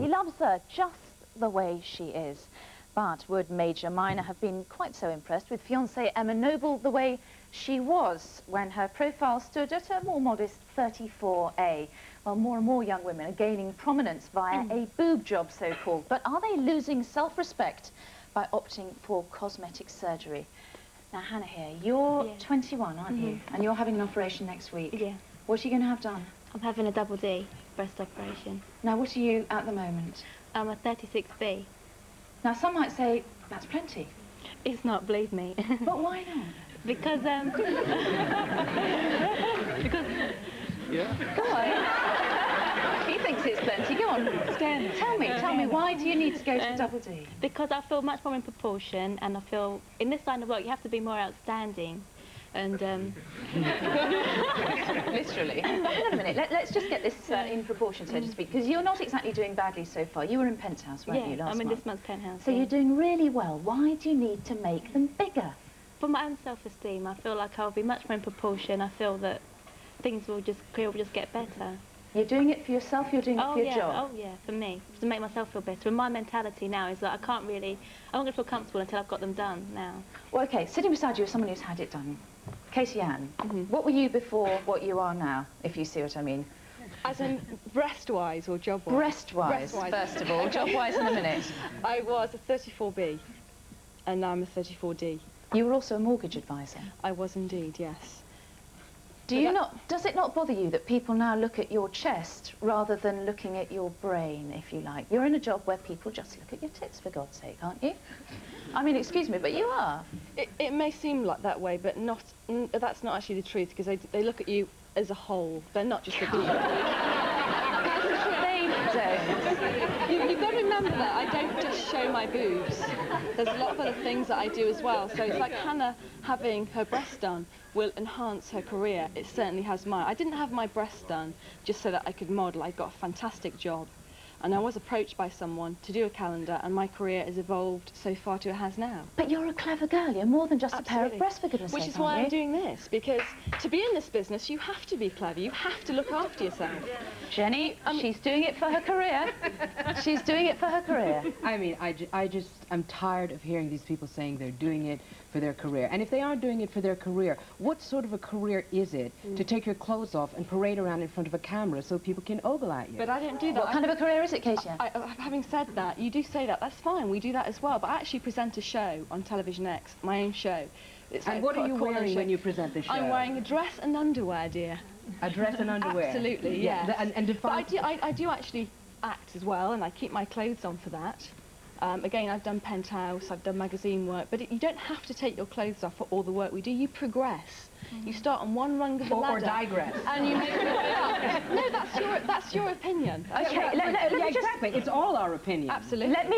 He loves her just the way she is. But would Major Minor have been quite so impressed with fiancée Emma Noble the way she was when her profile stood at a more modest 34A? Well, more and more young women are gaining prominence via a boob job, so-called. But are they losing self-respect by opting for cosmetic surgery? Now, Hannah here, you're 21, aren't you? And you're having an operation next week. Yeah. What are you going to have done? I'm having a double D breast operation. Now, what are you at the moment? I'm a 36B. Now, some might say that's plenty. It's not, believe me. But why not? Because, because... Yeah. Go on. He thinks it's plenty. Go on, Stan. Tell me, why do you need to go to double D? Because I feel much more in proportion, and I feel in this line of work you have to be more outstanding. And literally. But hang on a minute, let's just get this in proportion, so to speak, because you're not exactly doing badly so far. You were in Penthouse, weren't you, last month? I'm in this month's Penthouse. So you're doing really well. Why do you need to make them bigger? For my own self-esteem, I feel like I'll be much more in proportion. I feel that things will just get better. You're doing it for yourself, you're doing it for your job? Oh yeah, for me, to make myself feel better. And my mentality now is that I'm not going to feel comfortable until I've got them done now. Well, okay, sitting beside you is someone who's had it done. Casey Ann, what were you before what you are now, if you see what I mean? As in breast-wise or job-wise? Breast-wise, first of all. Job-wise in a minute. I was a 34B, and now I'm a 34D. You were also a mortgage advisor? I was indeed, yes. Does it not bother you that people now look at your chest rather than looking at your brain, if you like? You're in a job where people just look at your tits, for God's sake, aren't you? I mean, excuse me, but you are. It may seem like that way, but that's not actually the truth, because they look at you as a whole. They're not just looking at you. They don't. You've got to remember that I don't just show my boobs. There's a lot of other things that I do as well. So it's like Hannah having her breasts done will enhance her career. It certainly has mine. I didn't have my breasts done just so that I could model. I got a fantastic job. And I was approached by someone to do a calendar, and my career has evolved so far to it has now. But you're a clever girl. You're more than just a pair of breasts, for goodness sake, Which is why I'm doing this, because to be in this business, you have to be clever. You have to look after yourself. Jenny, she's doing it for her career. She's doing it for her career. I mean, I'm tired of hearing these people saying they're doing it for their career. And if they are doing it for their career, what sort of a career is it to take your clothes off and parade around in front of a camera so people can ogle at you? But I don't do that. What kind of a career is it, Casey? Having said that, you do say that, that's fine, we do that as well, but I actually present a show on Television X, my own show. And like what are you wearing when you present the show? I'm wearing a dress and underwear, dear. A dress and underwear? Absolutely, yes. And define... But I do actually act as well, and I keep my clothes on for that. Again, I've done Penthouse, I've done magazine work, but you don't have to take your clothes off for all the work we do. You progress. You start on one rung of the ladder. Or digress. And you make your way up. No, that's your opinion. Okay, exactly. It's all our opinion. Absolutely. Let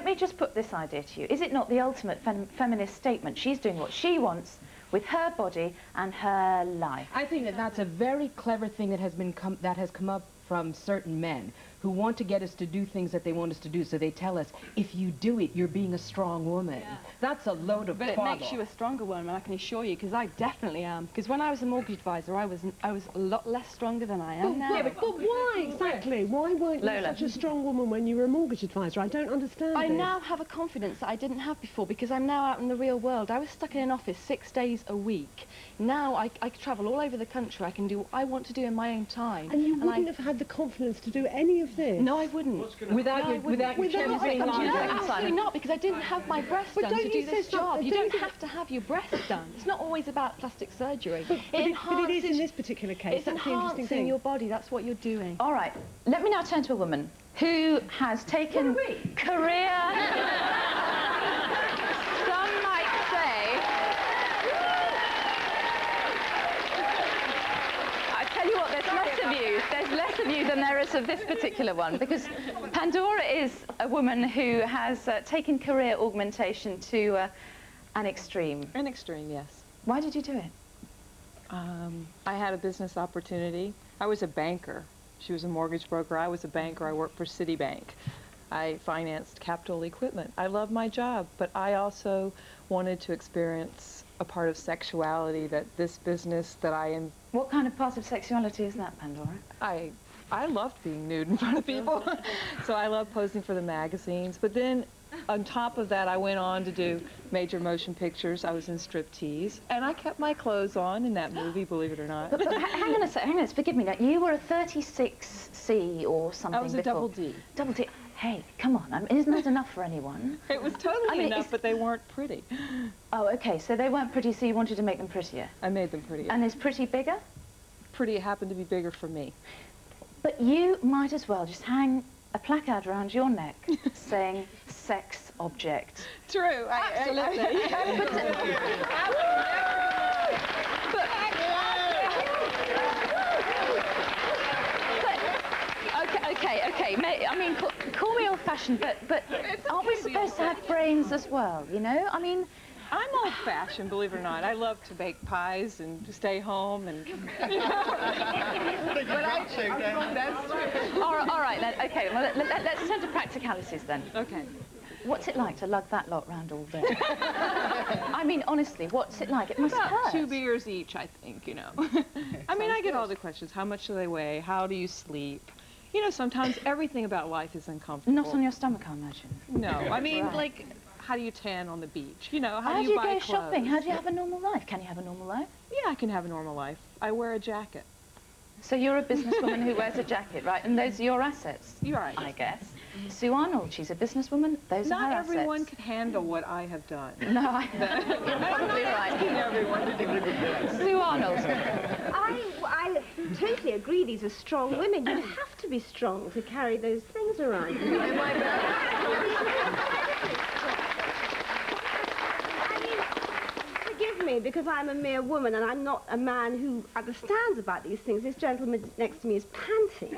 me just put this idea to you. Is it not the ultimate feminist statement? She's doing what she wants with her body and her life. I think that that's a very clever thing that has come up from certain men who want to get us to do things that they want us to do, so they tell us, if you do it, you're being a strong woman. Yeah. That's a load of But it makes you a stronger woman, I can assure you, because I definitely am. Because when I was a mortgage advisor, I was a lot less stronger than I am now. Yeah, but why exactly? Why weren't you such a strong woman when you were a mortgage advisor? I don't understand I now have a confidence that I didn't have before, because I'm now out in the real world. I was stuck in an office 6 days a week. Now I travel all over the country. I can do what I want to do in my own time. And you wouldn't have had the confidence to do any of this? No, I wouldn't. Without your chest being No, absolutely not, because I didn't have my breasts done to do this job. You don't have to have your breasts done. It's not always about plastic surgery. But it is in this particular case. It's enhancing your body. That's what you're doing. All right. Let me now turn to a woman who has taken career... Some might say... I tell you what, there's less of you. There's less of you than there is of this particular one, because Pandora is a woman who has taken career augmentation to an extreme. An extreme, yes. Why did you do it? I had a business opportunity. I was a banker. She was a mortgage broker. I was a banker. I worked for Citibank. I financed capital equipment. I love my job, but I also wanted to experience a part of sexuality that this business that I am... What kind of part of sexuality is that, Pandora? I I loved being nude in front of people. So I loved posing for the magazines. But then on top of that, I went on to do major motion pictures. I was in striptease. And I kept my clothes on in that movie, believe it or not. But hang on a second, forgive me now. You were a 36C or something I was a before. double D. Double D. Hey, come on, I mean, isn't that enough for anyone? It was totally enough, it's... but they weren't pretty. Oh, okay, so they weren't pretty, so you wanted to make them prettier. I made them prettier. And is pretty bigger? Pretty happened to be bigger for me. But you might as well just hang a placard around your neck saying sex object. True. Absolutely. Okay. I mean, call me old-fashioned, but aren't we supposed to have brains as well, you know? I mean... I'm old-fashioned, believe it or not. I love to bake pies and to stay home and... That's true. All right then. Okay, well, let's turn to practicalities then. Okay. What's it like to lug that lot round all day? I mean, honestly, what's it like? It must About hurt. 2 beers each, I think, you know. I mean, I get all the questions. How much do they weigh? How do you sleep? You know, sometimes everything about life is uncomfortable. Not on your stomach, I imagine. No, I mean, Right. like, how do you tan on the beach? You know, How do you buy go clothes? shopping? How do you have a normal life? Can you have a normal life? Yeah, I can have a normal life. I wear a jacket. So you're a businesswoman who wears a jacket, right? And those are your assets, You're right. I guess. Sue Arnold, she's a businesswoman. Those are her Not everyone assets. can handle what I have done. No, you're probably right. Everyone to do it. Sue Arnold. I totally agree. These are strong women. You have to be strong to carry those things around. I mean, forgive me, because I'm a mere woman and I'm not a man who understands about these things. This gentleman next to me is panting.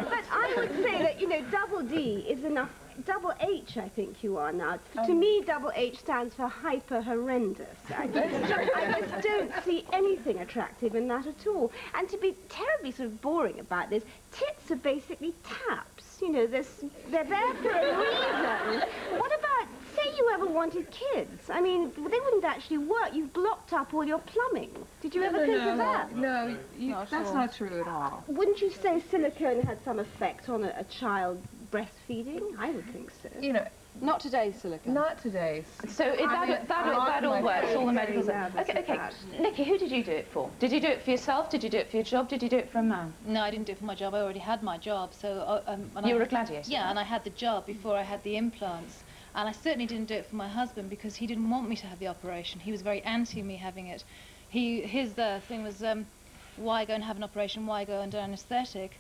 But I would say that, you know, double D is enough. Double H, I think you are now. To me, double H stands for hyper horrendous. I just don't see anything attractive in that at all. And to be terribly sort of boring about this, tits are basically taps. You know, they're there for a reason. What about, say you ever wanted kids? I mean, they wouldn't actually work. You've blocked up all your plumbing. Did you ever think of that? No, that's not true at all. Wouldn't you say silicone had some effect on a child breastfeeding? I would think so. You know, Not today, silicone. not today. So that all works, all the medical stuff. Okay. Nikki, who did you do it for? Did you do it for yourself? Did you do it for your job? Did you do it for a man? No, I didn't do it for my job. I already had my job. So You were a gladiator? Yeah, and I had the job before I had the implants. And I certainly didn't do it for my husband because he didn't want me to have the operation. He was very anti me having it. His thing was, why go and have an operation? Why go under anaesthetic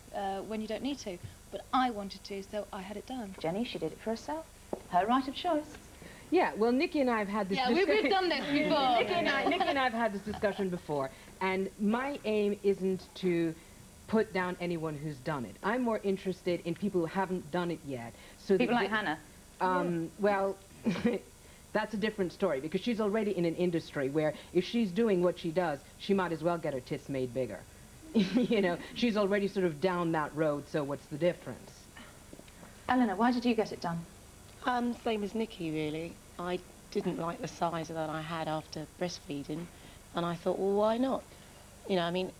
when you don't need to? But I wanted to, so I had it done. Jenny, she did it for herself. Her right of choice. Yeah, well, Nikki and I have had this discussion. Yeah, we've done this before. Nikki and I have had this discussion before, and my aim isn't to put down anyone who's done it. I'm more interested in people who haven't done it yet. So People like Hannah. Well, that's a different story, because she's already in an industry where if she's doing what she does, she might as well get her tits made bigger. You know, she's already sort of down that road, so what's the difference? Eleanor, why did you get it done? Same as Nikki, really. I didn't like the size that I had after breastfeeding, and I thought, well, why not? You know, I mean,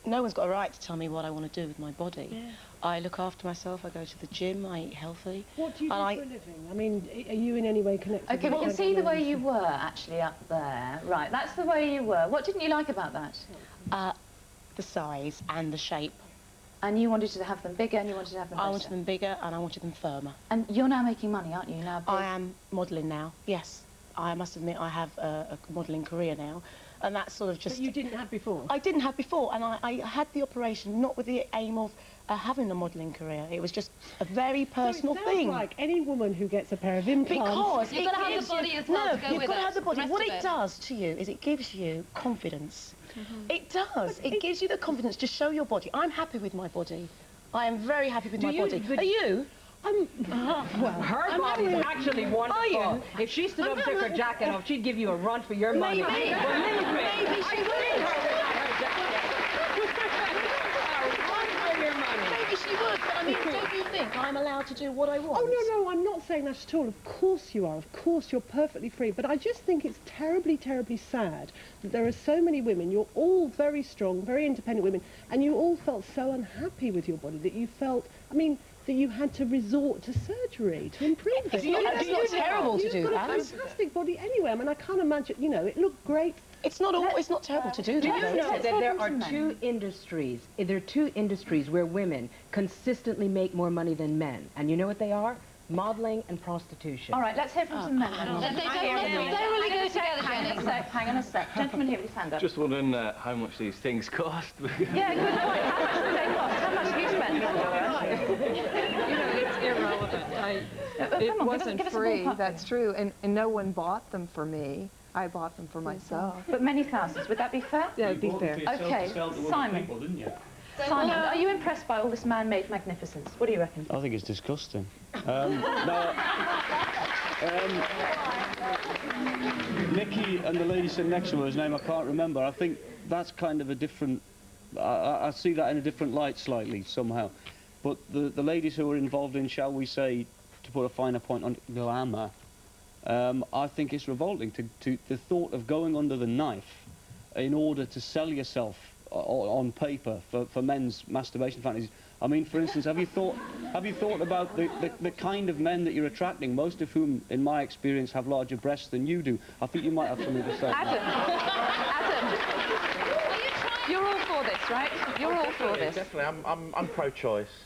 no one's got a right to tell me what I want to do with my body. Yeah. I look after myself, I go to the gym, I eat healthy. What do you do for a living? I mean, are you in any way connected? Okay, with we can see the way you were actually up there. Right, that's the way you were. What didn't you like about that? The size and the shape. And you wanted to have them bigger and you wanted to have them better. I wanted them bigger and I wanted them firmer. And you're now making money, aren't you? Now big. I am modelling now, yes. I must admit I have a modelling career now. And that's sort of just... But you didn't have before? I didn't have before, and I had the operation not with the aim of having a modelling career. It was just a very personal thing. Like any woman who gets a pair of implants... Because You've got to have the body as well to go you've with got to it. have the body. rest What of it does to you is it gives you confidence. It does. It gives you the confidence to show your body. I'm happy with my body. I am very happy with my body. Are you? Well, her body's actually wonderful. If she stood up and took her jacket off, she'd give you a run for your money. Maybe. Maybe she would. Maybe she would, but I mean, don't you think think I'm allowed to do what I want? Oh, no, I'm not saying that at all. Of course you are. Of course you're perfectly free. But I just think it's terribly, terribly sad that there are so many women. You're all very strong, very independent women, and you all felt so unhappy with your body that you felt, I mean, that you had to resort to surgery to improve it. It's not terrible to do that. You've got a fantastic body anyway. I mean, I can't imagine, you know, it looked great. It's not terrible to do that. Do you know that there are two industries where women consistently make more money than men? And you know what they are? Modeling and prostitution. All right, let's hear from some men. They really go together, Hang on a sec, hang on a sec. Gentleman here with his hand up. Just wondering how much these things cost. Yeah, good point. How much do they cost? How much do you spend? You know, it's irrelevant. It wasn't give us a free, ballpark that's true, and no one bought them for me. I bought them for myself. But many thousands, would that be fair? Yeah, it'd be fair. Okay, Simon. Simon, are you impressed by all this man-made magnificence? What do you reckon? I think it's disgusting. Nikki and the lady sitting next to her, whose name I can't remember, I think that's kind of a different... I see that in a different light slightly, somehow. But the ladies who are involved in, shall we say, to put a finer point on glamour, I think it's revolting to the thought of going under the knife in order to sell yourself on paper for men's masturbation fantasies. I mean, for instance, have you thought about the kind of men that you're attracting, most of whom, in my experience, have larger breasts than you do? I think you might have something to say. Adam, you're all for this, right? You're all for this. Definitely, I'm pro-choice.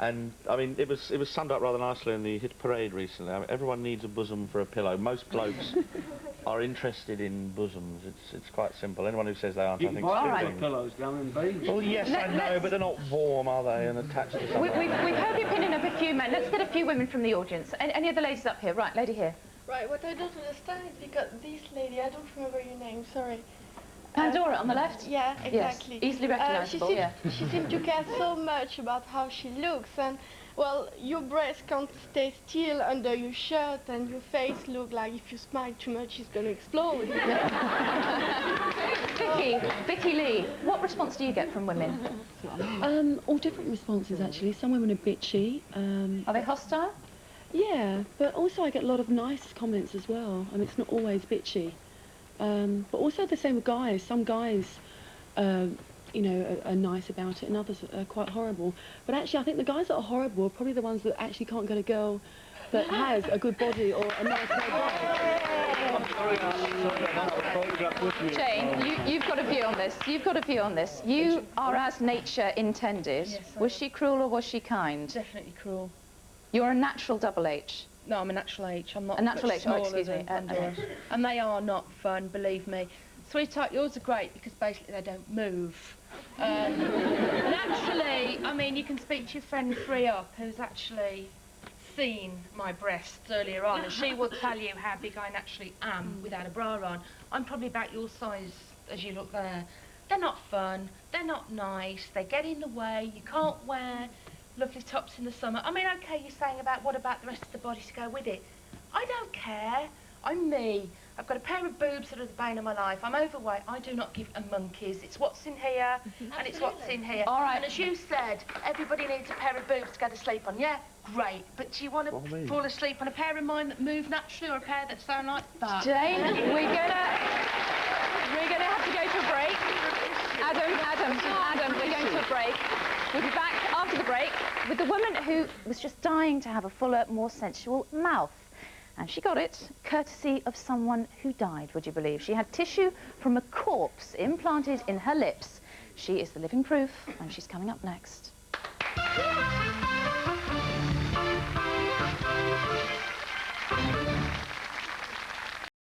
And, I mean, it was summed up rather nicely in the hit parade recently. I mean, everyone needs a bosom for a pillow. Most blokes are interested in bosoms. It's quite simple. Anyone who says they aren't, I think, is pillows down in Baines. Well, yes, I know, but they're not warm, are they, and attached to something? We've heard the opinion of a few men. Let's get a few women from the audience. Any of the ladies up here? Right, lady here. Right, what I don't understand is because this lady, I don't remember your name, sorry. Pandora on the left? Yeah, exactly. Yes, easily recognisable, yeah. She seems to care so much about how she looks, and, well, your breast can't stay still under your shirt, and your face look like if you smile too much, it's going to explode. Vicky Lee, what response do you get from women? All different responses, actually. Some women are bitchy. Are they hostile? Yeah, but also I get a lot of nice comments as well. I mean, it's not always bitchy. But also the same with guys. Some guys, you know, are nice about it, and others are quite horrible. But actually, I think the guys that are horrible are probably the ones that actually can't get a girl that has a good body or a nice body. Jane, you've got a view on this. You've got a view on this. You are as nature intended. Yes, was she cruel or was she kind? Definitely cruel. You're a natural double H. No, I'm a natural H. I'm not a natural H. Oh, excuse me. And they are not fun, believe me. Sweetheart, yours are great because basically they don't move. And actually, I mean, you can speak to your friend Free Up, who's actually seen my breasts earlier on, and she will tell you how big I naturally am without a bra on. I'm probably about your size as you look there. They're not fun. They're not nice. They get in the way. You can't wear lovely tops in the summer. I mean, okay, you're saying about what about the rest of the body to go with it? I don't care. I'm me. I've got a pair of boobs that are the bane of my life. I'm overweight. I do not give a monkey's. It's what's in here, and it's what's in here. All right. And as you said, everybody needs a pair of boobs to go to sleep on. Yeah, great. But do you want to fall asleep on a pair of mine that move naturally or a pair that sound like that? Jane, we're gonna have to go to a break. Adam, we're going to a break. We'll be back after the break with the woman who was just dying to have a fuller, more sensual mouth. And she got it courtesy of someone who died, would you believe? She had tissue from a corpse implanted in her lips. She is the living proof, and she's coming up next.